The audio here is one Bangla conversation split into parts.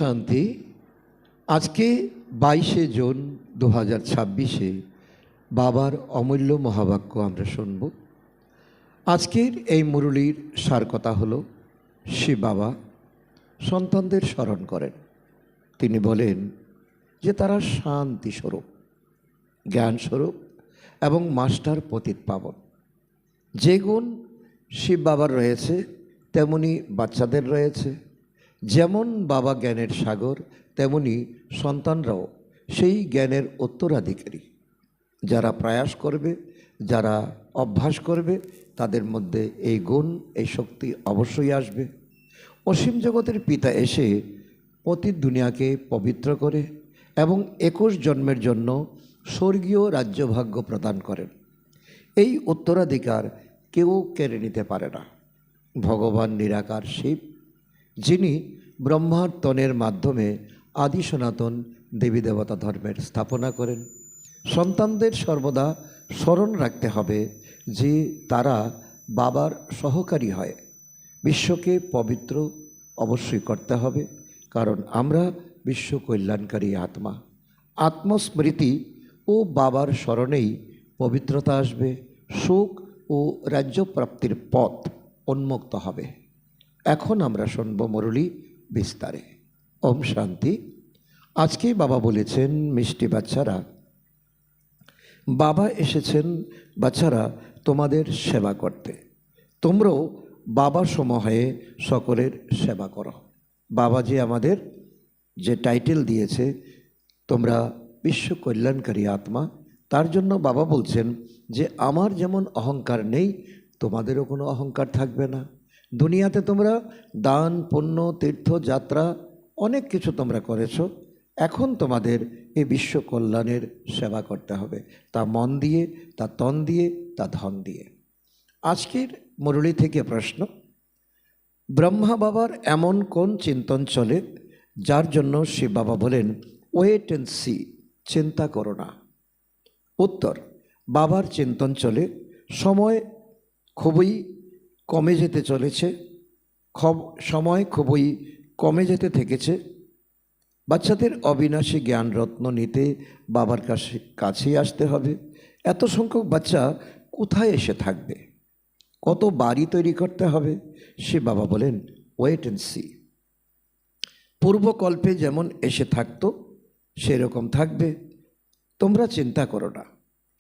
শান্তি। আজকে 22শে জুন 2026-এ বাবার অমূল্য মহাবাক্য আমরা শুনব। আজকের এই মুরলীর সার কথা হলো, শিব বাবা সন্তানদের স্মরণ করেন। তিনি বলেন যে তারা শান্তি স্বরূপ, জ্ঞান স্বরূপ এবং মাস্টার পতিত পাবন। যে গুণ শিব বাবার রয়েছে তেমনি বাচ্চাদের রয়েছে। যেমন বাবা জ্ঞানের সাগর, তেমনি সন্তানরাও সেই জ্ঞানের উত্তরাধিকারী। যারা প্রয়াস করবে, যারা অভ্যাস করবে, তাদের মধ্যে এই গুণ, এই শক্তি অবশ্যই আসবে। অসীম জগতের পিতা এসে পতিত দুনিয়াকে পবিত্র করে এবং 21 জন্মের জন্য স্বর্গীয় রাজ্যভাগ্য প্রদান করেন। এই উত্তরাধিকার কেউ কেড়ে নিতে পারে না। ভগবান নিরাকার শিব, যিনি ব্রহ্মার তনের মাধ্যমে আদি সনাতন দেবী দেবতা ধর্মের স্থাপনা করেন। সন্তানদের সর্বদা স্মরণ রাখতে হবে যে তারা বাবার সহকারী হয়। বিশ্বকে পবিত্র অবশ্যই করতে হবে, কারণ আমরা বিশ্ব কল্যাণকারী আত্মা। আত্মস্মৃতি ও বাবার স্মরণেই পবিত্রতা আসবে, সুখ ও রাজ্যপ্রাপ্তির পথ উন্মুক্ত হবে। এখন আমরা শুনব মুরলী বিস্তারে। ওম শান্তি। আজকে বাবা বলেছেন, মিষ্টি বাচ্চারা, বাবা এসেছেন বাচ্চারা তোমাদের সেবা করতে। তোমরাও বাবা সময়ে সকলের সেবা করো। বাবা যে আমাদের যে টাইটেল দিয়েছে, তোমরা বিশ্ব কল্যাণকারী আত্মা, তার জন্য বাবা বলছেন যে আমার যেমন অহংকার নেই, তোমাদেরও কোনো অহংকার থাকবে না। দুনিয়াতে তোমরা দান, পুণ্য, তীর্থযাত্রা অনেক কিছু তোমরা করেছো। এখন তোমাদের এই বিশ্ব কল্যাণের সেবা করতে হবে, তা মন দিয়ে, তা তন দিয়ে, তা ধন দিয়ে। আজকের মুরলী থেকে প্রশ্ন, ব্রহ্মা বাবার এমন কোন চিন্তন চলে যার জন্য শিব বাবা বলেন ওয়েট অ্যান্ড সি, চিন্তা করো না? উত্তর, বাবার চিন্তন চলে সময় খুবই কমে যেতে চলেছে, সময় খুবই কমে যেতে থেকেছে। বাচ্চাদের অবিনাশী জ্ঞান রত্ন নিতে বাবার কাছেই আসতে হবে। এত সংখ্যক বাচ্চা কোথায় এসে থাকবে? কত বাড়ি তৈরি করতে হবে? সে বাবা বলেন ওয়েট অ্যান্ড সি। পূর্বকল্পে যেমন এসে থাকতো সেরকম থাকবে। তোমরা চিন্তা করো না,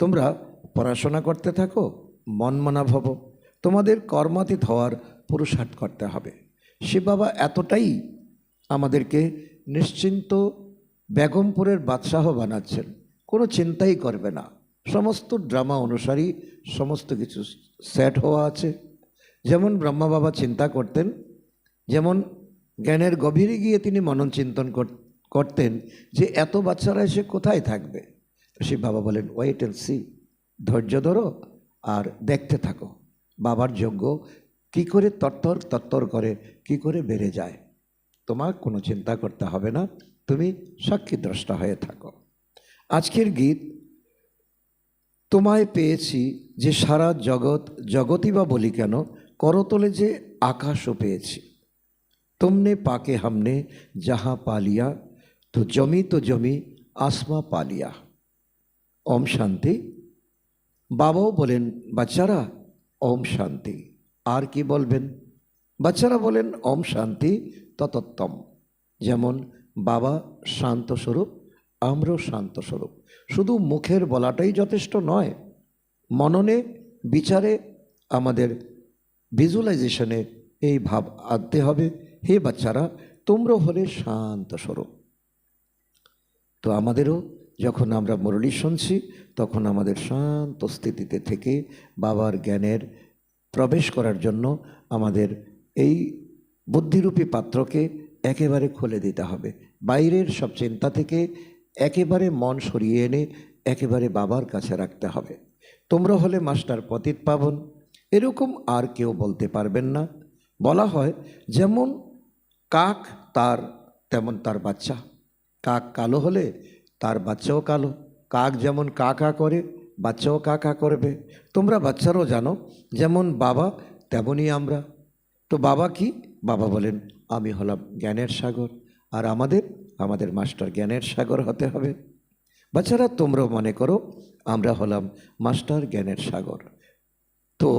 তোমরা পড়াশোনা করতে থাকো, মন মানা ভব। তোমাদের কর্মাতীত হওয়ার পুরুষার্থ করতে হবে। শিব বাবা এতটাই আমাদেরকে নিশ্চিন্ত বেগমপুরের বাদশাহ বানাচ্ছেন, কোনো চিন্তাই করবে না। সমস্ত ড্রামা অনুসারী সমস্ত কিছু সেট হওয়া আছে। যেমন ব্রহ্মা বাবা চিন্তা করতেন, যেমন জ্ঞানের গভীরে গিয়ে তিনি মনন চিন্তন করতেন যে এত বাচ্চারা এসে কোথায় থাকবে। শিব বাবা বলেন ওয়েট অ্যান্ড সি, ধৈর্য ধরো আর দেখতে থাকো বাবার যজ্ঞ কী করে তত্তর করে, কি করে বেড়ে যায়। তোমার কোনো চিন্তা করতে হবে না, তুমি সাক্ষী দ্রষ্টা হয়ে থাকো। আজকের গীত, তোমায় পেয়েছি যে সারা জগতই বা বলি কেন, করতলে যে আকাশও পেয়েছি। তুমনে পাকে হামনে যাহা পালিয়া, তো জমি আসমা পালিয়া। ওম শান্তি। বাবাও বলেন বাচ্চারা ওম শান্তি। আর কি বলবেন? বাচ্চারা বলেন ওম শান্তি ততোত্তম। যেমন বাবা শান্ত স্বরূপ, আমরাও শান্ত স্বরূপ। শুধু মুখের বলাটাই যথেষ্ট নয়, মননে, বিচারে, আমাদের ভিজুয়ালাইজেশনে এই ভাব আনতে হবে, হে বাচ্চারা তোমরা হলে শান্ত স্বরূপ। তো আমাদেরও যখন আমরা মুরলী শুনছি তখন আমাদের শান্ত স্থিতিতে থেকে বাবার জ্ঞানের প্রবেশ করার জন্য আমাদের এই বুদ্ধিরূপী পাত্রকে একেবারে খুলে দিতে হবে। বাইরের সব চিন্তা থেকে একেবারে মন সরিয়ে এনে একেবারে বাবার কাছে রাখতে হবে। তোমরা হলে মাস্টার পতিত পাবন, এরকম আর কেউ বলতে পারবেন না। বলা হয় যেমন কাক তার তেমন তার বাচ্চা। কাক কালো হলে তার বাচ্চাও কালো। কাক যেমন কা কা করে, বাচ্চাও কা কা করবে। তোমরা বাচ্চারাও জানো যেমন বাবা তেমনই আমরা। তো বাবা কি? বাবা বলেন আমি হলাম জ্ঞানের সাগর, আর আমাদের মাস্টার জ্ঞানের সাগর হতে হবে। বাচ্চারা, তোমরাও মনে করো আমরা হলাম মাস্টার জ্ঞানের সাগর। তো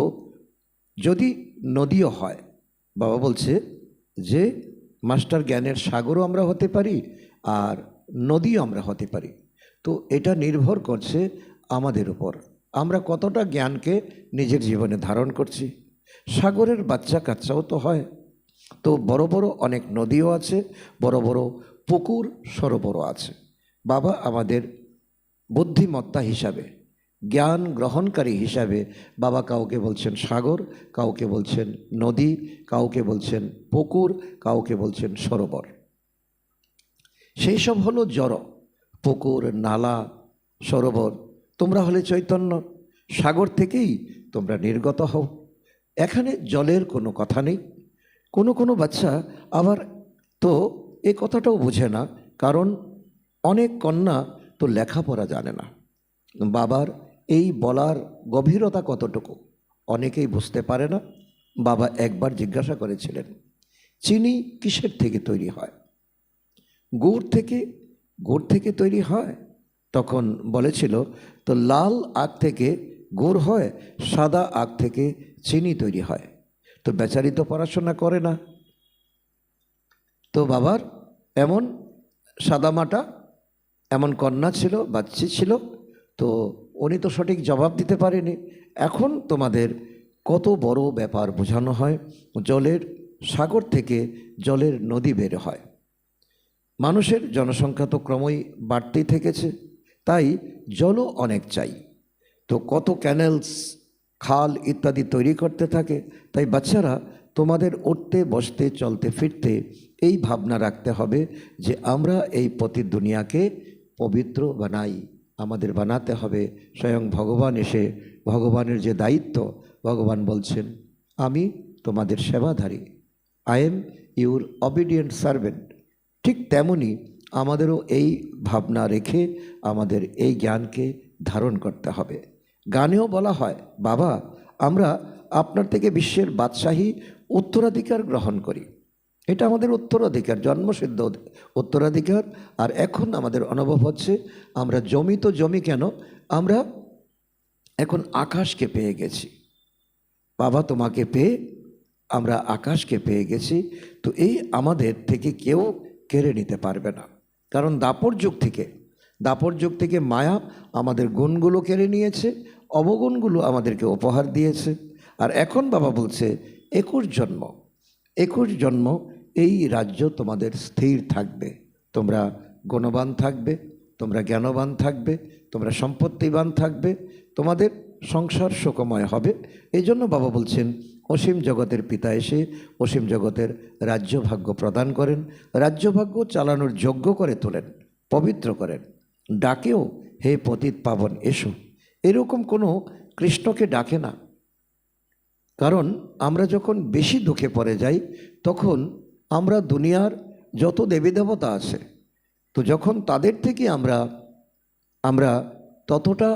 যদি নদীও হয়, বাবা বলছে যে মাস্টার জ্ঞানের সাগরও আমরা হতে পারি আর নদীও আমরা হতে পারি। তো এটা নির্ভর করছে আমাদের উপর, আমরা কতটা জ্ঞানকে নিজের জীবনে ধারণ করছি। সাগরের বাচ্চা কাচ্চাও তো হয়, তো বড় বড় অনেক নদীও আছে, বড় বড় পুকুর সরোবরও আছে। বাবা আমাদের বুদ্ধিমত্তা হিসাবে, জ্ঞান গ্রহণকারী হিসাবে বাবা কাউকে বলছেন সাগর, কাউকে বলছেন নদী, কাউকে বলছেন পুকুর, কাউকে বলছেন সরোবর। সেই সব হলো জড়, পুকুর, নালা, সরোবর। তোমরা হলে চৈতন্য, সাগর থেকেই তোমরা নির্গত হও। এখানে জলের কোনো কথা নেই। কোনো বাচ্চা আবার তো এ কথাটাও বোঝে না, কারণ অনেক কন্যা তো লেখাপড়া জানে না। বাবার এই বলার গভীরতা কতটুকু অনেকেই বুঝতে পারে না। বাবা একবার জিজ্ঞাসা করেছিলেন, চিনি কিসের থেকে তৈরি হয়? গুড় থেকে তৈরি হয়। তখন বলেছিল, তো লাল আখ থেকে গুড় হয়, সাদা আখ থেকে চিনি তৈরি হয়। তো বেচারি তো পড়াশোনা করে না। তো বাবার এমন সাদামাটা এমন কন্যা ছিল, বাচ্চা ছিল, তো উনি তো সঠিক জবাব দিতে পারেনি। এখন তোমাদের কত বড় ব্যাপার বোঝানো হয়। জলের সাগর থেকে জলের নদী বের হয়। মানুষের জনসংখ্যা তো ক্রমই বাড়তেই থেকেছে, তাই জলও অনেক চাই। তো কত ক্যানেলস, খাল ইত্যাদি তৈরি করতে থাকে। তাই বাচ্চারা, তোমাদের উঠতে বসতে চলতে ফিরতে এই ভাবনা রাখতে হবে যে আমরা এই পতিত দুনিয়াকে পবিত্র বানাই। আমাদের বানাতে হবে। স্বয়ং ভগবান এসে, ভগবানের যে দায়িত্ব, ভগবান বলছেন আমি তোমাদের সেবাধারী, I am your obedient servant. ঠিক তেমনি আমাদেরও এই ভাবনা রেখে আমাদের এই জ্ঞানকে ধারণ করতে হবে। গানেও বলা হয়, বাবা আমরা আপনার থেকে বিশ্বের বাদশাহী উত্তরাধিকার গ্রহণ করি। এটা আমাদের উত্তরাধিকার, জন্মসিদ্ধ উত্তরাধিকার। আর এখন আমাদের অনুভব হচ্ছে আমরা জমি কেন, আমরা এখন আকাশকে পেয়ে গেছি। বাবা থেকে পেয়ে আমরা আকাশকে পেয়ে গেছি। তো এই আমাদের থেকে কেউ কেড়ে নিতে পারবে না। কারণ দাপর যুগ থেকে মায়া আমাদের গুণগুলো কেড়ে নিয়েছে, অবগুণগুলো আমাদেরকে উপহার দিয়েছে। আর এখন বাবা বলছে 21 জন্ম এই রাজ্য তোমাদের স্থির থাকবে। তোমরা গুণবান থাকবে, তোমরা জ্ঞানবান থাকবে, তোমরা সম্পত্তিবান থাকবে, তোমাদের সংসার সুখময় হবে। এই জন্য বাবা বলছেন অসীম জগতের পিতা এসে অসীম জগতের রাজ্যভাগ্য প্রদান করেন, রাজ্যভাগ্য চালানোর যোগ্য করে তোলেন, পবিত্র করেন। ডাকেও হে পতিত পাবন এসো, এরকম কোনো কৃষ্ণকে ডাকে না। কারণ আমরা যখন বেশি দুঃখে পড়ে যাই, তখন আমরা দুনিয়ার যত দেবী দেবতা আছে, তো যখন তাদের থেকে আমরা ততটা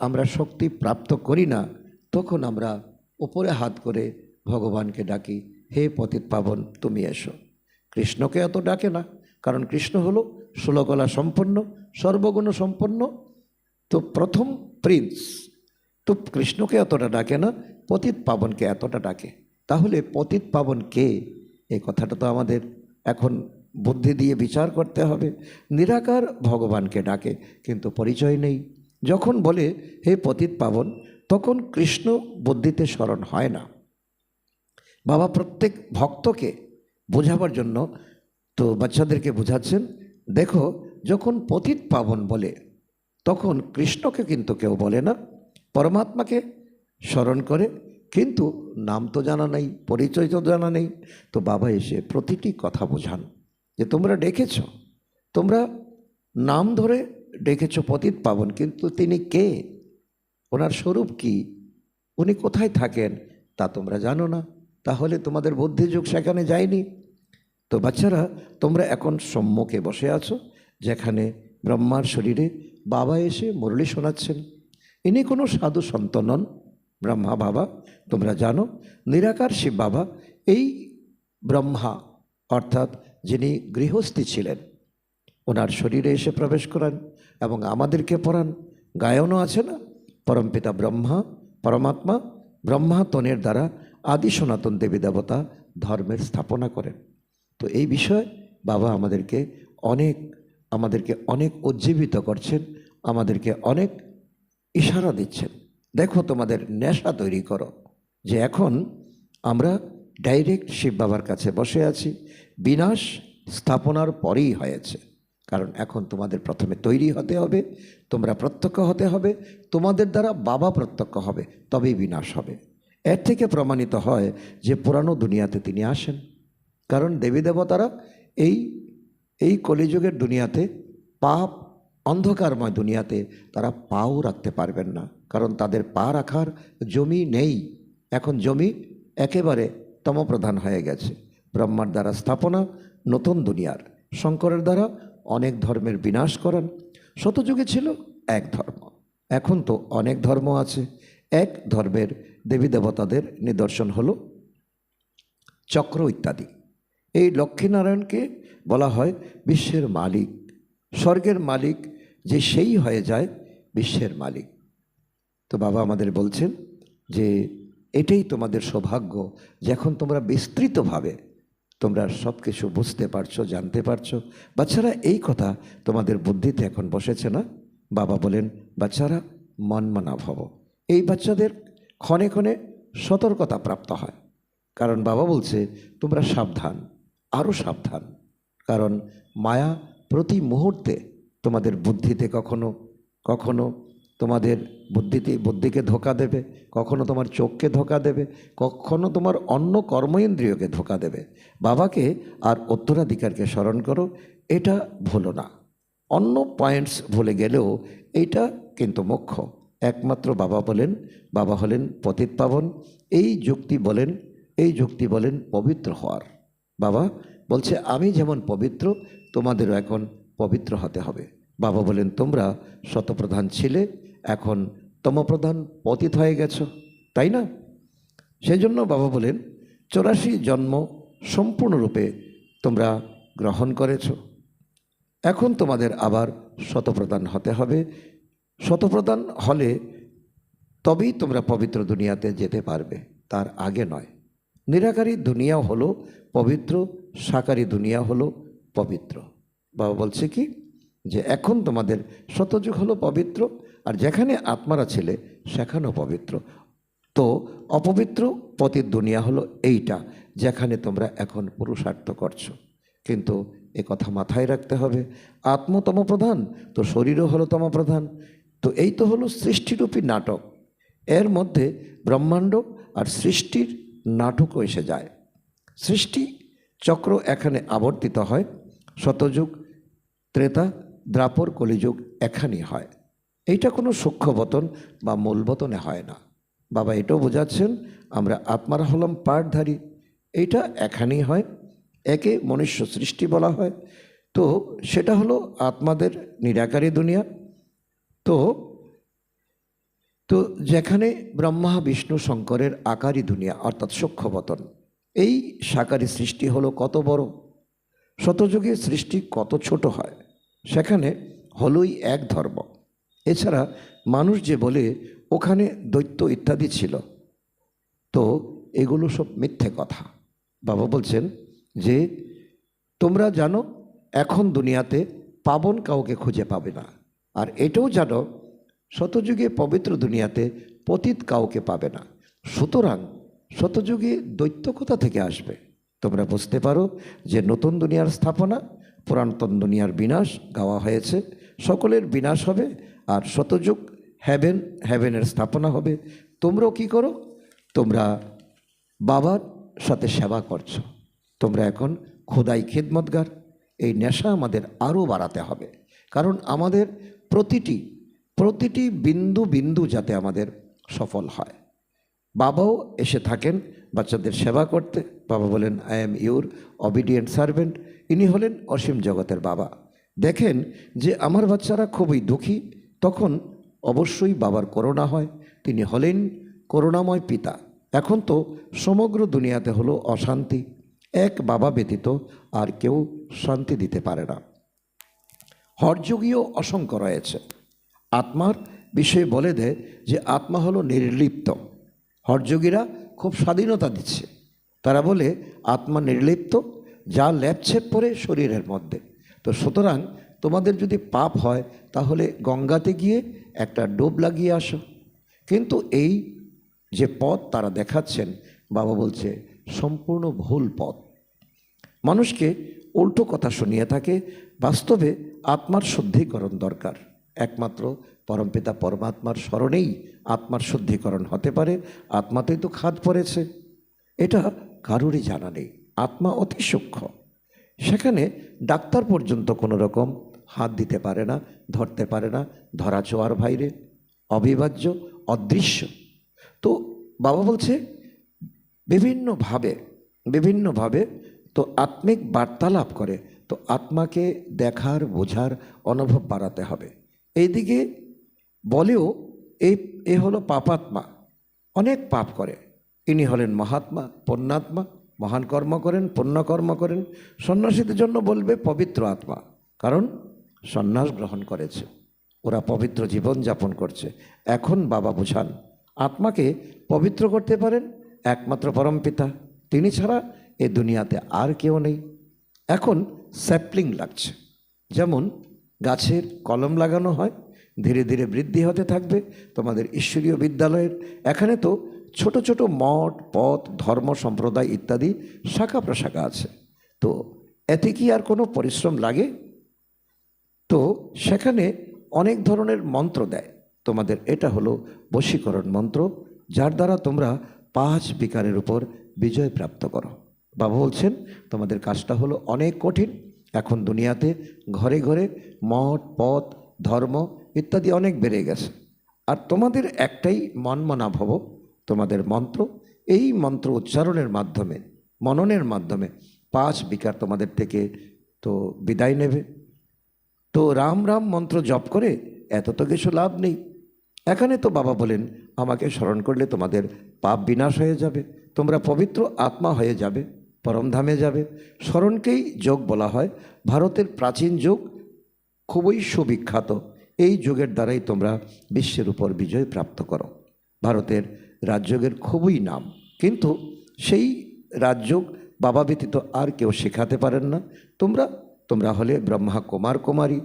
আমরা শক্তি প্রাপ্ত করি না, তখন আমরা উপরে হাত করে ভগবানকে ডাকি, হে পতিত পাবন তুমি এসো। কৃষ্ণকে এত ডাকে না, কারণ কৃষ্ণ হলো ষোলকলা সম্পন্ন, সর্বগুণ সম্পন্ন, তো প্রথম প্রিন্স। তো কৃষ্ণকে এতটা ডাকে না, পতিত পাবনকে এতটা ডাকে। তাহলে পতিত পাবন কে, এই কথাটা তো আমাদের এখন বুদ্ধি দিয়ে বিচার করতে হবে। নিরাকার ভগবানকে ডাকে, কিন্তু পরিচয় নেই। যখন বলে হে পতিত পাবন, তখন কৃষ্ণ বুদ্ধিতে স্মরণ হয় না। বাবা প্রত্যেক ভক্তকে বোঝাবার জন্য তো বাচ্চাদেরকে বোঝাচ্ছেন, দেখো যখন পতিত পাবন বলে, তখন কৃষ্ণকে কিন্তু কেউ বলে না, পরমাত্মাকে স্মরণ করে, কিন্তু নাম তো জানা নেই, পরিচয় তো জানা নেই। তো বাবা এসে প্রতিটি কথা বোঝান যে তোমরা ডেকেছ, তোমরা নাম ধরে ডেকেছ পতিত পাবন, কিন্তু তিনি কে, ওনার স্বরূপ কি, উনি কোথায় থাকেন তা তোমরা জানো না। তাহলে তোমাদের বুদ্ধিযুগ সেখানে যায়নি। তো বাচ্চারা, তোমরা এখন সম্মুখে বসে আছো, যেখানে ব্রহ্মার শরীরে বাবা এসে মুরলী শোনাচ্ছেন। ইনি কোনো সাধু সন্ত নন, ব্রহ্মা বাবা। তোমরা জানো নিরাকার শিব বাবা এই ব্রহ্মা অর্থাৎ যিনি গৃহস্থী ছিলেন, ওনার শরীরে এসে প্রবেশ করান এবং আমাদেরকে পড়ান। গায়নও আছে না, পরমপিতা ব্রহ্মা পরমাত্মা ব্রহ্মা তনের দ্বারা আদি সনাতন দেবী দেবতা ধর্মের স্থাপনা করেন। তো এই বিষয়ে বাবা আমাদেরকে অনেক উজ্জীবিত করছেন, আমাদেরকে অনেক ইশারা দিচ্ছেন। দেখো, তোমাদের নেশা তৈরি করো যে এখন আমরা ডাইরেক্ট শিব বাবার কাছে বসে আছি। বিনাশ স্থাপনার পরেই হয়েছে, কারণ এখন তোমাদের প্রথমে তৈরি হতে হবে, তোমরা প্রত্যক্ষ হতে হবে, তোমাদের দ্বারা বাবা প্রত্যক্ষ হবে, তবেই বিনাশ হবে। এর থেকে প্রমাণিত হয় যে পুরানো দুনিয়াতে তিনি আসেন, কারণ দেবী দেবতারা এই কলিযুগের দুনিয়াতে পাপ অন্ধকারময় দুনিয়াতে তারা পাও রাখতে পারবেন না, কারণ তাদের পা রাখার জমি নেই। এখন জমি একেবারে তমপ্রধান হয়ে গেছে। ব্রহ্মার দ্বারা স্থাপনা নতুন দুনিয়ার, শঙ্করের দ্বারা অনেক ধর্মের বিনাশ করান। শতযুগে ছিল এক ধর্ম, এখন তো অনেক ধর্ম আছে। এক ধর্মের দেবী দেবতাদের নিদর্শন হলো চক্র ইত্যাদি। এই লক্ষ্মীনারায়ণকে বলা হয় বিশ্বের মালিক, স্বর্গের মালিক, যে সেই হয়ে যায় বিশ্বের মালিক। তো বাবা আমাদের বলছেন যে এটাই তোমাদের সৌভাগ্য, যখন তোমরা বিস্তৃতভাবে তোমরা সব কিছু বুঝতে পারছো, জানতে পারছো। বাচ্চারা, এই কথা তোমাদের বুদ্ধিতে এখন বসেছে না? বাবা বলেন, বাচ্চারা মনমনা ভব। এই বাচ্চাদের ক্ষণে ক্ষণে সতর্কতা প্রাপ্ত হয়, কারণ বাবা বলছে তোমরা সাবধান, আরও সাবধান, কারণ মায়া প্রতি মুহূর্তে তোমাদের বুদ্ধিতে কখনো কখনো তোমাদের বুদ্ধিকে ধোঁকা দেবে, কখনো তোমার চোখকে ধোঁকা দেবে, কখনো তোমার অন্য কর্মেন্দ্রিয়কে ধোঁকা দেবে। বাবাকে আর উত্তরাধিকারকে স্মরণ করো, এটা ভুলো না। অন্য পয়েন্টস ভুলে গেলেও এইটা কিন্তু মুখ্য। একমাত্র বাবা হলেন পতিত পাবন। এই যুক্তি বলেন পবিত্র হওয়ার। বাবা বলছে আমি যেমন পবিত্র, তোমাদেরও এখন পবিত্র হতে হবে। বাবা বলেন তোমরা শতপ্রধান ছিলে, এখন তমপ্রধান পতিত হয়ে গেছো, তাই না? সেই জন্য বাবা বলেন 84 জন্ম সম্পূর্ণরূপে তোমরা গ্রহণ করেছো, এখন তোমাদের আবার শতপ্রধান হতে হবে। শতপ্রধান হলে তবেই তোমরা পবিত্র দুনিয়াতে যেতে পারবে, তার আগে নয়। নিরাকারী দুনিয়া হলো পবিত্র, সাকারী দুনিয়া হলো পবিত্র। বাবা বলছে কি, যে এখন তোমাদের শতযুগ হলো পবিত্র, আর যেখানে আত্মারা ছিলে সেখানেও পবিত্র। তো অপবিত্র পতিত দুনিয়া হলো এইটা, যেখানে তোমরা এখন পুরুষার্থ করছো। কিন্তু এ কথা মাথায় রাখতে হবে, আত্মতম প্রধান তো শরীরও হলো তমপ্রধান। তো এই তো হলো সৃষ্টিরূপী নাটক। এর মধ্যে ব্রহ্মাণ্ড আর সৃষ্টির নাটকও এসে যায়। সৃষ্টি চক্র এখানে আবর্তিত হয়, শতযুগ, ত্রেতা, দ্বাপর, কলিযুগ এখানেই হয়। এইটা কোনো সূক্ষ্মবতন বা মূলবতনে হয় না। বাবা এটাও বোঝাচ্ছেন আমরা আত্মারা হলাম পাঠধারী, এইটা এখানেই হয়। একে মনুষ্য সৃষ্টি বলা হয়। তো সেটা হলো আত্মাদের নিরাকারী দুনিয়া। তো তো যেখানে ব্রহ্মা বিষ্ণু শঙ্করের আকারী দুনিয়া, অর্থাৎ সূক্ষ্মবতন। এই সাকারী সৃষ্টি হলো কত বড়, শতযুগের সৃষ্টি কত ছোট হয়, সেখানে হলোই এক ধর্ম। এছাড়া মানুষ যে বলে ওখানে দৈত্য ইত্যাদি ছিল, তো এগুলো সব মিথ্যে কথা। বাবা বলছেন যে তোমরা জানো এখন দুনিয়াতে পাবন কাউকে খুঁজে পাবে না, আর এটাও জানো শতযুগে পবিত্র দুনিয়াতে পতিত কাউকে পাবে না। সুতরাং শতযুগে দৈত্য কোথা থেকে আসবে? তোমরা বুঝতে পারো যে নতুন দুনিয়ার স্থাপনা, পুরাতন দুনিয়ার বিনাশ গাওয়া হয়েছে, সকলের বিনাশ হবে, আর শতযুগ হেভেনের স্থাপনা হবে। তোমরাও কি করো? তোমরা বাবার সাথে সেবা করছো, তোমরা এখন খোদাই খিদমতগার। এই নেশা আমাদের আরও বাড়াতে হবে, কারণ আমাদের প্রতিটি বিন্দু বিন্দু যাতে আমাদের সফল হয়। বাবাও এসে থাকেন বাচ্চাদের সেবা করতে। বাবা বলেন I am your obedient servant. ইনি হলেন অসীম জগতের বাবা। দেখেন যে আমার বাচ্চারা খুবই দুঃখী, তখন অবশ্যই বাবার করুণা হয়। তিনি হলেন করুণাময় পিতা। এখন তো সমগ্র দুনিয়াতে হলো অশান্তি, এক বাবা ব্যতীত আর কেউ শান্তি দিতে পারে না। হঠযোগীও অসংখ্য রয়েছে। আত্মার বিষয়ে বলে দেয় যে আত্মা হলো নির্লিপ্ত। হঠযোগীরা খুব স্বাধীনতা দিচ্ছে। তারা বলে আত্মা নির্লিপ্ত, যা লেপছেপ পড়ে শরীরের মধ্যে। তো সুতরাং তোমাদের যদি পাপ হয় তাহলে গঙ্গাতে গিয়ে একটা ডুব লাগিয়ে আসো। কিন্তু এই যে পথ তারা দেখাচ্ছেন, বাবা বলছে সম্পূর্ণ ভুল পথ। মানুষকে উল্টো কথা শুনিয়ে থাকে। বাস্তবে আত্মার শুদ্ধিকরণ দরকার। একমাত্র পরমপিতা পরমাত্মার স্মরণেই আত্মার শুদ্ধিকরণ হতে পারে। আত্মাতেই তো খাদ পড়েছে, এটা কারোরই জানা নেই। আত্মা অতি সূক্ষ্ম, সেখানে ডাক্তার পর্যন্ত কোনো রকম হাত দিতে পারে না, ধরতে পারে না, ধরা ছোঁয়ার বাইরে, অবিভাজ্য, অদৃশ্য। তো বাবা বলছে বিভিন্নভাবে তো আত্মিক বার্তালাপ করে। তো আত্মাকে দেখার, বোঝার অনুভব বাড়াতে হবে। এইদিকে বলেও এ হলো পাপাত্মা, অনেক পাপ করে। ইনি হলেন মহাত্মা, পুণ্যাত্মা, মহান কর্ম করেন, পুণ্যকর্ম করেন। সন্ন্যাসীদের জন্য বলবে পবিত্র আত্মা, কারণ সন্ন্যাস গ্রহণ করেছে, ওরা পবিত্র জীবন যাপন করছে। এখন বাবা বুঝান আত্মাকে পবিত্র করতে পারেন একমাত্র পরমপিতা, তিনি ছাড়া এ দুনিয়াতে আর কেউ নেই। এখন স্যাপলিং লাগছে, যেমন গাছের কলম লাগানো হয়, ধীরে ধীরে বৃদ্ধি হতে থাকবে। তোমাদের ঈশ্বরীয় বিদ্যালয়ের এখানে তো ছোট ছোট মঠ, পথ, ধর্ম, সম্প্রদায় ইত্যাদি শাখা প্রশাখা আছে। তো এতে কি আর কোনো পরিশ্রম লাগে? তো সেখানে অনেক ধরনের মন্ত্র দেয় তোমাদের। এটা হলো বশীকরণ মন্ত্র, যার দ্বারা তোমরা 5 বিকারের উপর বিজয় প্রাপ্ত করো। বাবা বলছেন তোমাদের কাজটা হলো অনেক কঠিন। এখন দুনিয়াতে ঘরে ঘরে মঠ, পথ, ধর্ম ইত্যাদি অনেক বেড়ে গেছে। আর তোমাদের একটাই মনমনা ভব, তোমাদের মন্ত্র। এই মন্ত্র উচ্চারণের মাধ্যমে, মননের মাধ্যমে 5 বিকার তোমাদের থেকে তো বিদায় নেবে। তো রাম রাম মন্ত্র জপ করে এত তো কিছু লাভ নেই। এখানে তো বাবা বলেন আমাকে স্মরণ করলে তোমাদের পাপ বিনাশ হয়ে যাবে, তোমরা পবিত্র আত্মা হয়ে যাবে, পরমধামে যাবে। স্মরণকেই যোগ বলা হয়। ভারতের প্রাচীন যুগ খুবই সুবিখ্যাত। এই যুগের দ্বারাই তোমরা বিশ্বের উপর বিজয় প্রাপ্ত করো। ভারতের রাজযোগের খুবই নাম, কিন্তু সেই রাজযোগ বাবা ব্যতীত আর কেউ শেখাতে পারেন না। তোমরা হলে ব্রহ্মা কুমার কুমারী,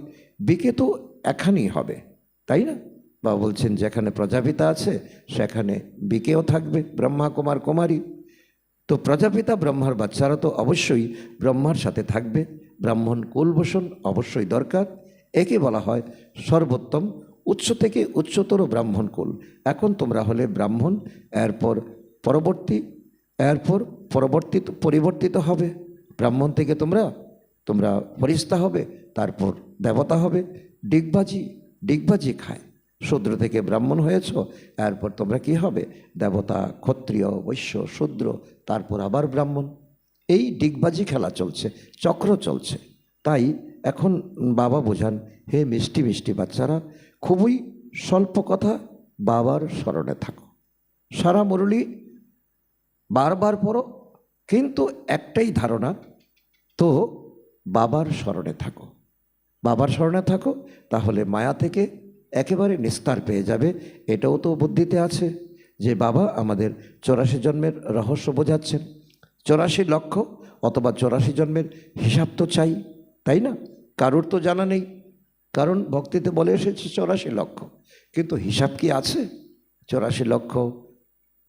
বিকে তো এখানেই হবে, তাই না? বাবা বলছেন যেখানে প্রজাপিতা আছে সেখানে বিকেও থাকবে, ব্রহ্মা কুমার কুমারী। তো প্রজাপিতা ব্রহ্মার বাচ্চারা তো অবশ্যই ব্রহ্মার সাথে থাকবে। ব্রাহ্মণ কুলভূষণ অবশ্যই দরকার। একে বলা হয় সর্বোত্তম, উচ্চ থেকে উচ্চতর ব্রাহ্মণ কুল। এখন তোমরা হলে ব্রাহ্মণ, এরপর পরিবর্তিত হবে। ব্রাহ্মণ থেকে তোমরা ফরিস্তা হবে, তারপর দেবতা হবে। ডিগবাজি খায়। শূদ্র থেকে ব্রাহ্মণ হয়েছ, এরপর তোমরা কি হবে? দেবতা, ক্ষত্রিয়, বৈশ্য, শূদ্র, তারপর আবার ব্রাহ্মণ। এই ডিগবাজি খেলা চলছে, চক্র চলছে। তাই এখন বাবা বোঝান, হে মিষ্টি মিষ্টি বাচ্চারা, খুবই স্বল্প কথা, বাবার স্মরণে থাকো। সারা মুরলি বারবার পড়ো, কিন্তু একটাই ধারণা, তো বাবার স্মরণে থাকো। বাবার স্মরণে থাকো, তাহলে মায়া থেকে একেবারে নিস্তার পেয়ে যাবে। এটাও তো বুদ্ধিতে আছে যে বাবা আমাদের 84 জন্মের রহস্য বোঝাচ্ছেন। 84 লক্ষ অথবা 84 জন্মের হিসাব তো চাই, তাই না? কারোর তো জানা নেই, কারণ ভক্তিতে বলে এসেছে 84 লক্ষ, কিন্তু হিসাব কি আছে? 84 লক্ষ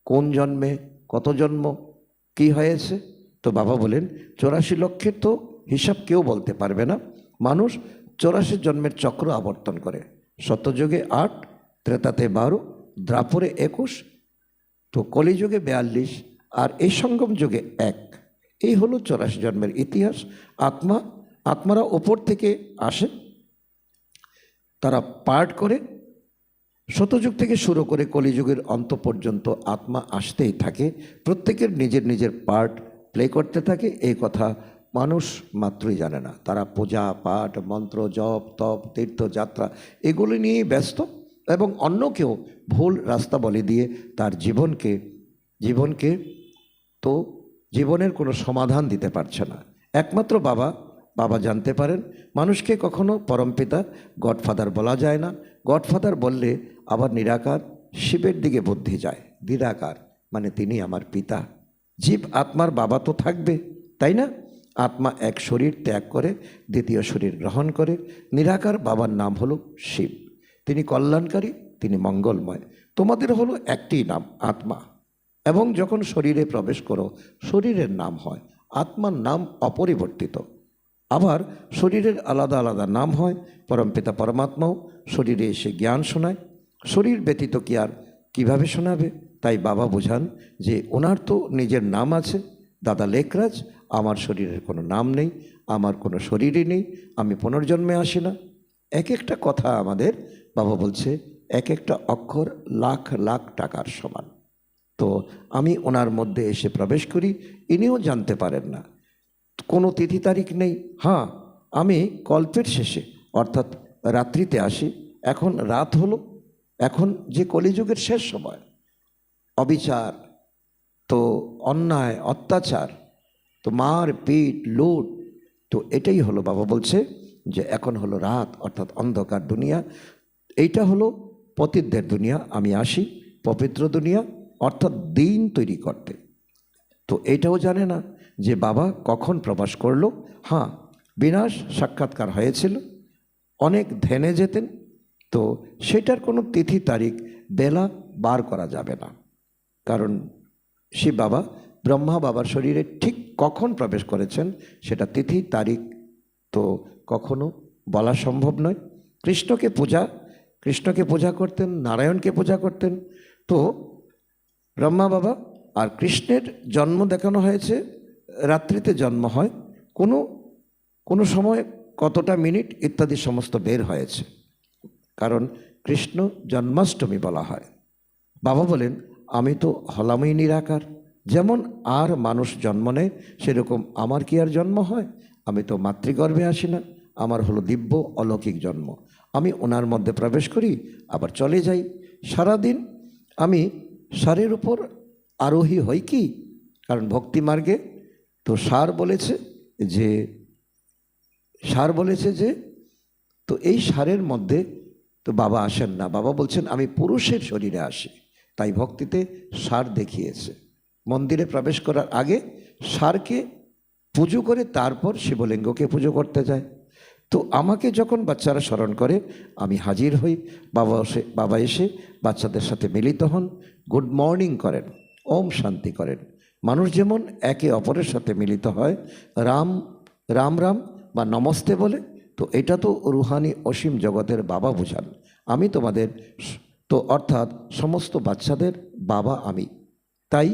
কোন জন্মে, কত জন্ম, কি হয়েছে? তো বাবা বলেন 84 লক্ষের তো হিসাব কেউ বলতে পারবে না। মানুষ 84 জন্মের চক্র আবর্তন করে। সত্যযুগে 8, ত্রেতাতে 12, দ্বাপরে 21, তো কলিযুগে 42, আর এই সঙ্গম যুগে 1। এই হলো 84 জন্মের ইতিহাস। আত্মারা ওপর থেকে আসে, তারা পাঠ করে। শতযুগ থেকে শুরু করে কলিযুগের অন্ত পর্যন্ত আত্মা আসতেই থাকে। প্রত্যেকের নিজের নিজের পার্ট প্লে করতে থাকে। এই কথা মানুষ মাত্রই জানে না। তারা পূজা পাঠ, মন্ত্র, জপ, তপ, তীর্থযাত্রা এগুলি নিয়েই ব্যস্ত, এবং অন্যকেও ভুল রাস্তা বলে দিয়ে তার জীবনকে তো জীবনের কোনো সমাধান দিতে পারছে না। একমাত্র বাবা, বাবা জানতে পারেন। মানুষকে কখনো পরমপিতা গডফাদার বলা যায় না। গডফাদার বললে আবার নিরাকার শিবের দিকে বুদ্ধি যায়। নিরাকার মানে তিনি আমার পিতা। জীব আত্মার বাবা তো থাকবে, তাই না? আত্মা এক শরীর ত্যাগ করে দ্বিতীয় শরীর গ্রহণ করে। নিরাকার বাবার নাম হলো শিব। তিনি কল্যাণকারী, তিনি মঙ্গলময়। তোমাদের হলো একটি নাম, আত্মা। এবং যখন শরীরে প্রবেশ করো, শরীরের নাম হয়, আত্মার নাম অপরিবর্তিত। আবার শরীরের আলাদা আলাদা নাম হয়। পরমপিতা পরমাত্মাও শরীরে এসে জ্ঞান শোনায়। শরীর ব্যতীত কি আর কীভাবে শোনাবে? তাই বাবা বোঝান যে ওনার তো নিজের নাম আছে। দাদা লেখরাজ, আমার শরীরের কোনো নাম নেই, আমার কোনো শরীরই নেই, আমি পুনর্জন্মে আসি না। এক একটা কথা আমাদের বাবা বলছে, এক একটা অক্ষর লাখ লাখ টাকার সমান। তো আমি ওনার মধ্যে এসে প্রবেশ করি, ইনিও জানতে পারেন না, কোনো তিথি তারিখ নেই। হ্যাঁ, আমি কল্পের শেষে অর্থাৎ রাত্রিতে আসি। এখন রাত হলো, এখন যে কলিযুগের শেষ সময়, অবিচার, তো অন্যায় অত্যাচার, তো মার পিট লুট, তো এটাই হলো বাবা বলছে যে এখন হলো রাত অর্থাৎ অন্ধকার দুনিয়া। এইটা হলো পতিতদের দুনিয়া। আমি আসি পবিত্র দুনিয়া অর্থাৎ দিন তৈরি করতে। তো এইটাও জানে না যে বাবা কখন প্রবাস করলো। হ্যাঁ, বিনাশ সাক্ষাৎকার হয়েছিল, অনেক ধ্যানে যেতেন, তো সেটার কোনো তিথি তারিখ বেলা বার করা যাবে না। কারণ শিব বাবা ব্রহ্মা বাবার শরীরে ঠিক কখন প্রবেশ করেছেন সেটা তিথি তারিখ তো কখনো বলা সম্ভব নয়। কৃষ্ণকে পূজা করতেন, নারায়ণকে পূজা করতেন। তো ব্রহ্মা বাবা আর কৃষ্ণের জন্ম দেখানো হয়েছে, রাত্রিতে জন্ম হয়, কোনো সময় কতটা মিনিট ইত্যাদি সমস্ত বের হয়েছে। কারণ কৃষ্ণ জন্মাষ্টমী বলা হয়। বাবা বলেন আমি তো হলামই নিরাকার। যেমন আর মানুষ জন্ম নেয় সেরকম আমার কি আর জন্ম হয়? আমি তো মাতৃগর্ভে আসি না, আমার হলো দিব্য অলৌকিক জন্ম। আমি ওনার মধ্যে প্রবেশ করি, আবার চলে যাই। সারাদিন আমি সারের উপর আরোহী হই কি? কারণ ভক্তি মার্গে তো সার বলেছে যে তো এই সারের মধ্যে তো বাবা আসেন না। বাবা বলছেন আমি পুরুষের শরীরে আসি। তাই ভক্তিতে সার দেখিয়েছে। মন্দিরে প্রবেশ করার আগে সারকে পুজো করে তারপর শিবলিঙ্গকে পুজো করতে যায়। তো আমাকে যখন বাচ্চারা স্মরণ করে আমি হাজির হই। বাবা এসে বাচ্চাদের সাথে মিলিত হন, গুড মর্নিং করেন, ওম শান্তি করেন। মানুষ যেমন একে অপরের সাথে মিলিত হয় রাম রাম রাম বা নমস্তে বলে, তো এটা তো রুহানি অসীম জগতের বাবা বোঝান। আমি তোমাদের তো অর্থাৎ সমস্ত বাচ্চাদের বাবা আমি। তাই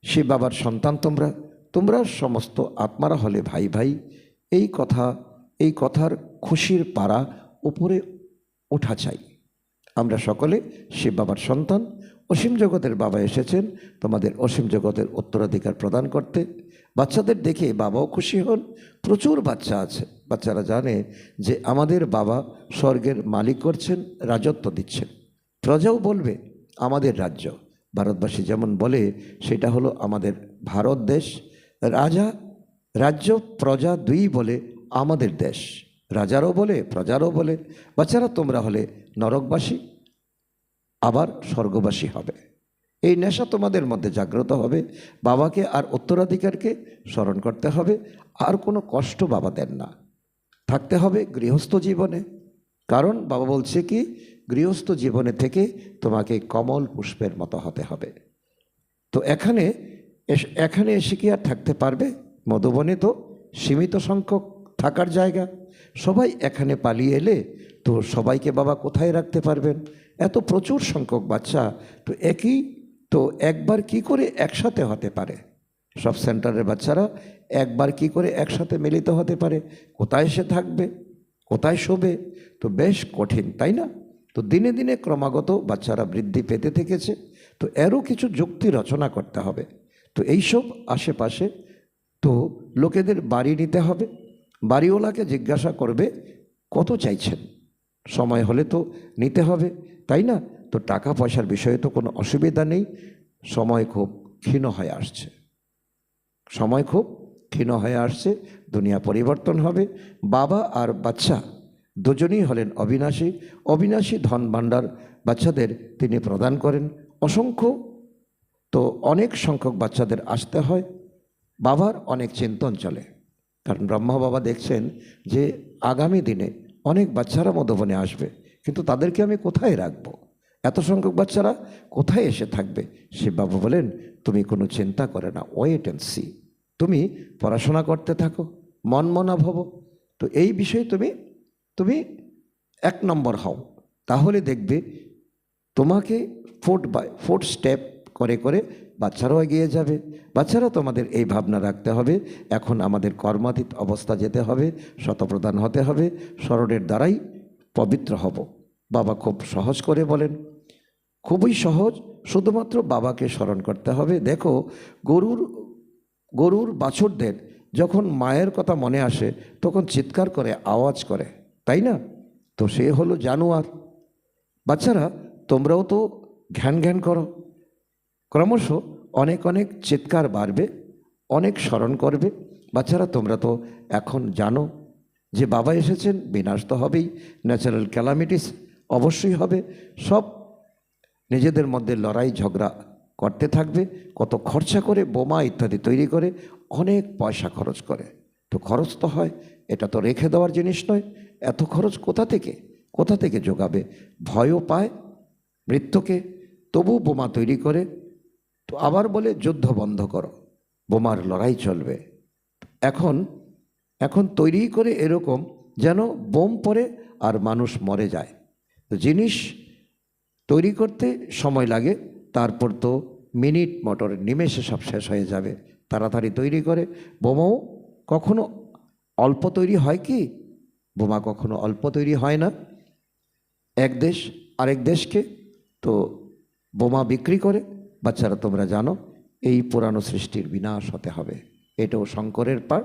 সে বাবার সন্তান তোমরা সমস্ত আত্মারা হলে ভাই ভাই। এই কথার খুশির পারা উপরে ওঠা চাই। আমরা সকলে শিব বাবার সন্তান। অসীম জগতের বাবা এসেছেন তোমাদের অসীম জগতের উত্তরাধিকার প্রদান করতে। বাচ্চাদের দেখে বাবাও খুশি হন। প্রচুর বাচ্চা আছে, বাচ্চারা জানে যে আমাদের বাবা স্বর্গের মালিক করছেন, রাজত্ব দিচ্ছেন। প্রজাও বলবে আমাদের রাজ্য। ভারতবাসী যেমন বলে সেটা হলো আমাদের ভারত দেশ। রাজ্য প্রজা দুই বলে আমাদের দেশ। রাজারও বলে প্রজারও বলে। বাচ্চারা তোমরা হলে নরকবাসী আবার স্বর্গবাসী হবে। এই নেশা তোমাদের মধ্যে জাগ্রত হবে। বাবাকে আর উত্তরাধিকারকে স্মরণ করতে হবে। আর কোনো কষ্ট বাবা দেন না। থাকতে হবে গৃহস্থ জীবনে। কারণ বাবা বলছে কি গৃহস্থ জীবনে থেকে তোমাকে কমল পুষ্পের মতো হতে হবে। তো এখানে এসে কি আর থাকতে পারবে? মধুবনে তো সীমিত সংখ্যক থাকার জায়গা। সবাই এখানে পালিয়ে এলে তো সবাইকে বাবা কোথায় রাখতে পারবেন? এত প্রচুর সংখ্যক বাচ্চা তো একবার কি করে একসাথে হতে পারে? সব সেন্টারের বাচ্চারা একবার কি করে একসাথে মিলিত হতে পারে? কোথায় সে থাকবে, কোথায় শোবে? তো বেশ কঠিন, তাই না? তো দিনে দিনে ক্রমাগত বাচ্চারা বৃদ্ধি পেতে থেকেছে। তো এরও কিছু যুক্তি রচনা করতে হবে। তো এইসব আশেপাশে তো লোকেদের বাড়ি নিতে হবে। বাড়িওয়ালাকে জিজ্ঞাসা করবে কত চাইছেন, সময় হলে তো নিতে হবে, তাই না? তো টাকা পয়সার বিষয়ে তো কোনো অসুবিধা নেই। সময় খুব ক্ষীণ হয়ে আসছে। সময় খুব ক্ষীণ হয়ে আসছে, দুনিয়া পরিবর্তন হবে। বাবা আর বাচ্চা দুজনেই হলেন অবিনাশী। অবিনাশী ধন ভাণ্ডার বাচ্চাদের তিনি প্রদান করেন। অসংখ্য, তো অনেক সংখ্যক বাচ্চাদের আসতে হয়। বাবার অনেক চিন্তন চলে, কারণ ব্রহ্মা বাবা দেখছেন যে আগামী দিনে অনেক বাচ্চারা মধুবনে আসবে, কিন্তু তাদেরকে আমি কোথায় রাখবো? এত সংখ্যক বাচ্চারা কোথায় এসে থাকবে? শিব বাবা বলেন, তুমি কোনো চিন্তা করে না, ওয়েট অ্যান্ড সি। তুমি পড়াশোনা করতে থাকো, মনমনা ভব। তো এই বিষয়ে তুমি তুমি 1 নম্বর হও, তাহলে দেখবে তোমাকে ফুট স্টেপ করে করে বাচ্চারাও এগিয়ে যাবে। বাচ্চারা তোমাদের এই ভাবনা রাখতে হবে, এখন আমাদের কর্মাতীত অবস্থা যেতে হবে, শতপ্রধান হতে হবে, স্মরণের দ্বারাই পবিত্র হব। বাবা খুব সহজ করে বলেন, খুবই সহজ, শুধুমাত্র বাবাকে স্মরণ করতে হবে। দেখো, গরুর বাছুরদের যখন মায়ের কথা মনে আসে তখন চিৎকার করে, আওয়াজ করে, তাই না? তো সে হলো জানোয়ার। বাচ্চারা, তোমরাও তো ঘ্যান ঘ্যান করো, ক্রমশ অনেক অনেক চিৎকার বাড়বে, অনেক স্মরণ করবে। বাচ্চারা, তোমরা তো এখন জানো যে বাবা এসেছেন, বিনাশ তো হবেই, ন্যাচারাল ক্যালামিটিস অবশ্যই হবে। সব নিজেদের মধ্যে লড়াই ঝগড়া করতে থাকবে, কত খরচা করে বোমা ইত্যাদি তৈরি করে, অনেক পয়সা খরচ করে। তো খরচ তো হয়, এটা তো রেখে দেওয়ার জিনিস নয়। এত খরচ কোথা থেকে যোগাবে? ভয়ও পায় মৃত্যুকে, তবু বোমা তৈরি করে। তো আবার বলে যুদ্ধ বন্ধ করো, বোমার লড়াই চলবে। এখন তৈরি করে এরকম যেন বোম পড়ে আর মানুষ মরে যায়। তো জিনিস তৈরি করতে সময় লাগে, তারপর তো মিনিট মোটর নিমেষে সব শেষ হয়ে যাবে। তাড়াতাড়ি তৈরি করে। বোমাও কখনো অল্প তৈরি হয় কি? বোমা কখনো অল্প তৈরি হয় না। এক দেশ আরেক দেশকে তো বোমা বিক্রি করে। বাচ্চারা, তোমরা জানো এই পুরানো সৃষ্টির বিনাশ হতে হবে, এটাও শঙ্করের পাঠ।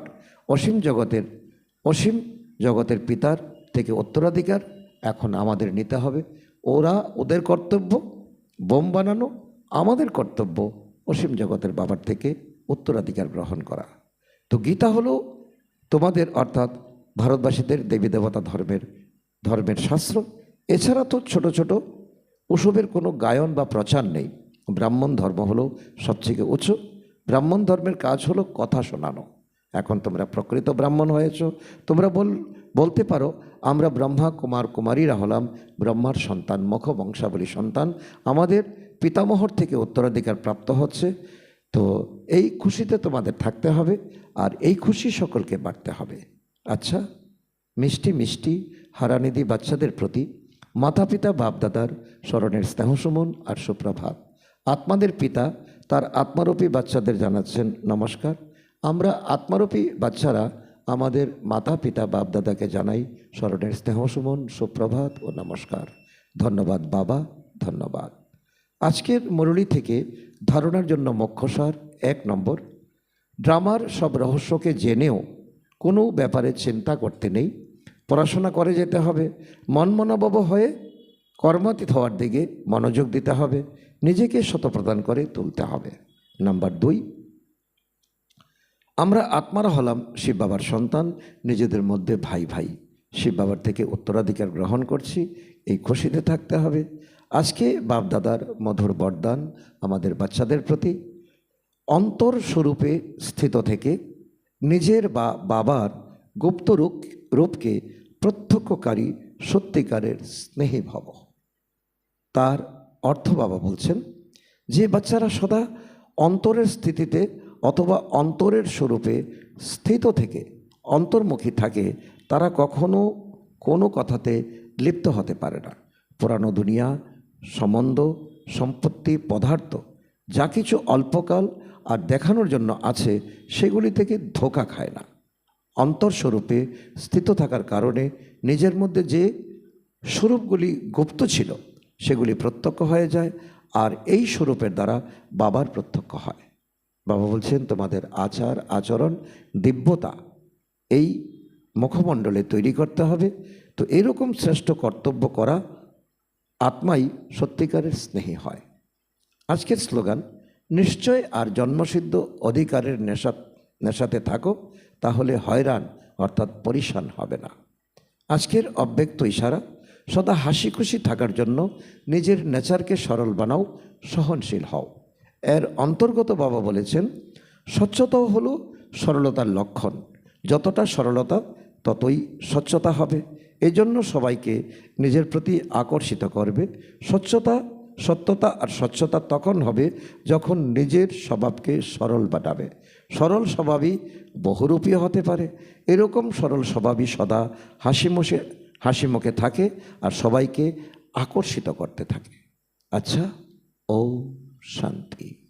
অসীম জগতের পিতার থেকে উত্তরাধিকার এখন আমাদের নিতে হবে। ওদের কর্তব্য বোম বানানো, আমাদের কর্তব্য অসীম জগতের বাবার থেকে উত্তরাধিকার গ্রহণ করা। তো গীতা হলো তোমাদের, অর্থাৎ ভারতবাসীদের দেবী দেবতা ধর্মের শাস্ত্র। এছাড়া তো ছোট ছোট ওসবের কোনো গায়ন বা প্রচার নেই। ব্রাহ্মণ ধর্ম হলো সবথেকে উচ্চ। ব্রাহ্মণ ধর্মের কাজ হলো কথা শোনানো। এখন তোমরা প্রকৃত ব্রাহ্মণ হয়েছ, তোমরা বলতে পারো, আমরা ব্রহ্মা কুমারীরা হলাম ব্রহ্মার সন্তান, মুখ বংশাবলী সন্তান, আমাদের পিতামহর থেকে উত্তরাধিকার প্রাপ্ত হচ্ছে। তো এই খুশিতে তোমাদের থাকতে হবে, আর এই খুশি সকলকে বাড়তে হবে। আচ্ছা, মিষ্টি মিষ্টি হারানিধি বাচ্চাদের প্রতি মাতা পিতা বাপদাদার স্মরণের স্নেহসুমন আর সুপ্রভাত। আত্মাদের পিতা তার আত্মারূপী বাচ্চাদের জানাচ্ছেন নমস্কার। আমরা আত্মারূপী বাচ্চারা আমাদের মাতা পিতা বাপদাদাকে জানাই স্মরণের স্নেহসুমন, সুপ্রভাত ও নমস্কার। ধন্যবাদ বাবা, ধন্যবাদ। আজকের মুরলী থেকে ধারণার জন্য মুখ্যসার 1 নম্বর, ড্রামার সব রহস্যকে জেনেও কোনো ব্যাপারে চিন্তা করতে নেই, পড়াশোনা করে যেতে হবে, মনমনাবব হয়ে কর্মাতীত হওয়ার দিকে মনোযোগ দিতে হবে, নিজেকে শতপ্রদান করে তুলতে হবে। নাম্বার 2, আমরা আত্মারা হলাম শিব বাবার সন্তান, নিজেদের মধ্যে ভাই ভাই, শিব বাবার থেকে উত্তরাধিকার গ্রহণ করছি, এই খুশিতে থাকতে হবে। আজকে বাপদাদার মধুর বরদান আমাদের বাচ্চাদের প্রতি, অন্তর স্বরূপে স্থিত থেকে নিজের বা বাবার গুপ্ত রূপকে প্রত্যক্ষকারী সত্যিকারের স্নেহী ভব। তার অর্থ বাবা বলছেন যে বাচ্চারা সদা অন্তরের স্থিতিতে অথবা অন্তরের স্বরূপে স্থিত থেকে অন্তর্মুখী থাকে, তারা কখনো কোনো কথাতে লিপ্ত হতে পারে না। পুরানো দুনিয়া, সম্বন্ধ, সম্পত্তি, পদার্থ যা কিছু অল্পকাল আর দেখানোর জন্য আছে, সেগুলি থেকে ধোঁকা খায় না। অন্তরস্বরূপে স্থিত থাকার কারণে নিজের মধ্যে যে স্বরূপগুলি গুপ্ত ছিল সেগুলি প্রত্যক্ষ হয়ে যায়, আর এই স্বরূপের দ্বারা বাবার প্রত্যক্ষ হয়। বাবা বলছেন তোমাদের আচার আচরণ দিব্যতা এই মুখমণ্ডলে তৈরি করতে হবে। তো এরকম শ্রেষ্ঠ কর্তব্য করা আত্মাই সত্যিকারের স্নেহী হয়। আজকের স্লোগান, নিশ্চয় আর জন্মসিদ্ধ অধিকারের নেশাতে থাকো, তাহলে হয়রান অর্থাৎ পরিশান হবে না। আজকের অব্যক্ত ইশারা, সদা হাসি খুশি থাকার জন্য নিজের নেচারকে সরল বানাও, সহনশীল হও। এর অন্তর্গত বাবা বলেছেন, স্বচ্ছতাও হলো সরলতার লক্ষণ। যতটা সরলতা ততই স্বচ্ছতা হবে। এই জন্য সবাইকে নিজের প্রতি আকর্ষিত করবে। সত্যতা আর স্বচ্ছতা তখন হবে যখন নিজের স্বভাবকে সরল বানাবে। সরল স্বভাবই বহুরূপী হতে পারে। এরকম সরল স্বভাবই সদা হাসি মুখে থাকে আর সবাইকে আকর্ষিত করতে থাকে। আচ্ছা, ও শান্তি।